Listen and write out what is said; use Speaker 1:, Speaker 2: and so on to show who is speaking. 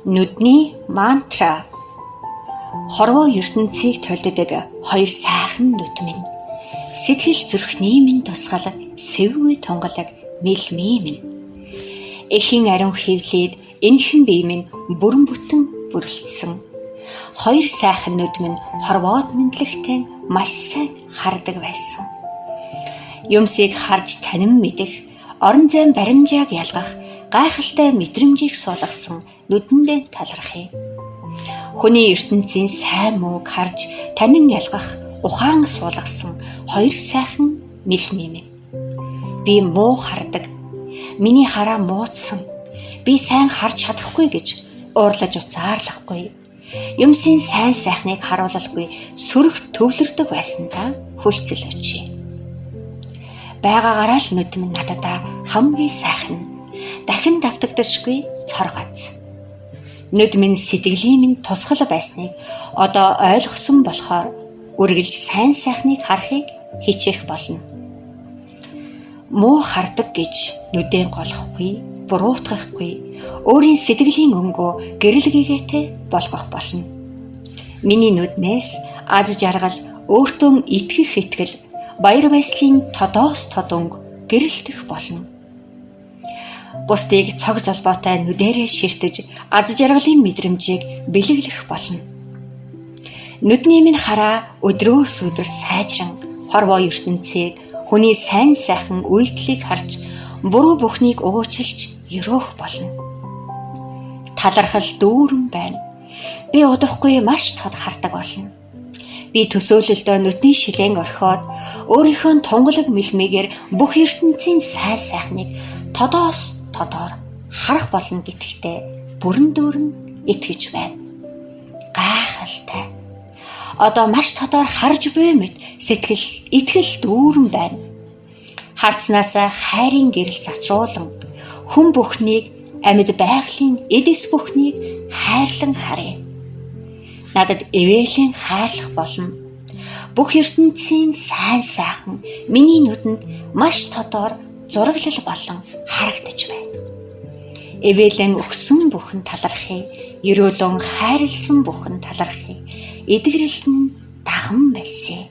Speaker 1: Нүдний мантра. Хорвоо ертөнцийг толддог хоёр сайхан нүд минь. Сэтгэл зүрхний минь тусгал сэвгүй тунгалаг мэлмээ минь. Эхийн ариун хөвлөд энхэн бие минь бүрэн бүтэн бүрлдсэн. Хоёр сайхан нүд минь хорвоод мэдлэгтэй маш сайн хардаг байсан. Юмсыг харж танин мэдэх, орон зайн баримжааг ялгах, гайхалтай мэдрэмжийг суулгасан нүдэндээ талархъя. Хүний ертөнцийн сайн мууг харж танин ялгах, ухаан суулгасан хоёр сайхан мэлмээ минь. Би муу хардаг. Миний хараа муудсан. Би сайн харж чадахгүй гэж уурлаж уцаарлахгүй. Юмсын сайн сайхныг харуулалгүй сүрх төвлөрдөг байсан та хүлцэл өчье. Байгаагаараа л нүд минь нададаа хамгийн сайхан. Дахин давтагдашгүй цор гац. Нүд минь сэтгэлийн минь тусгал байсныг одоо ойлгосон болохоор үргэлж сайн сайхныг харахыг хичээх болно. Муу хардаг гэж нүдэн голохгүй, буруутгахгүй, өөрийн сэтгэлийн өнгөө гэрэлгээтэй болгох болно. Миний нүднээс аз жаргал, өөртөө итгэх итгэл, баяр баясгалын тодоос тодонг гэрэлтэх болно. Бусдыг цог золбоотой нүдэрээ ширтэж аз жаргалын мэдрэмжийг бэлэглэх болно. Нүдний минь хараа өдрөөс өдөр сайжран хорвоо ертөнцийг хүний сайн сайхан үйлдэлийг харж буруу бүхнийг уучлж өрөөх болно. Талархал дүүрэн байна. Би удахгүй маш тод хардаг болно. Би төсөөлөлдөө нүдний шилэн орхиод өөрийнхөө тунгалаг мэлмээгээр бүх ертөнцийн сайн сайхныг тодоос тодоор харах болно гэдэгтээ бүрэн дүүрэн итгэж байна. Гайхалтай. Одоо маш тодоор харж буй мэт сэтгэл итгэл дүүрэн байна. Харцнаасаа хайрын гэрэл зацруулан хүн бүхнийг амьд байгалийн эдэс бүхнийг хайрлан харъя. Надад эвээлийн хайрлах болно. Бүх ертөнцийн сайн сайхан миний нүдэнд маш тодоор зураглал болон харагдаж байна. Эвээлэн өгсөн бүхэн талархъя, ерөөлөн хайрлсан бүхэн талархъя. Эдгэрэлт нь даган байсан.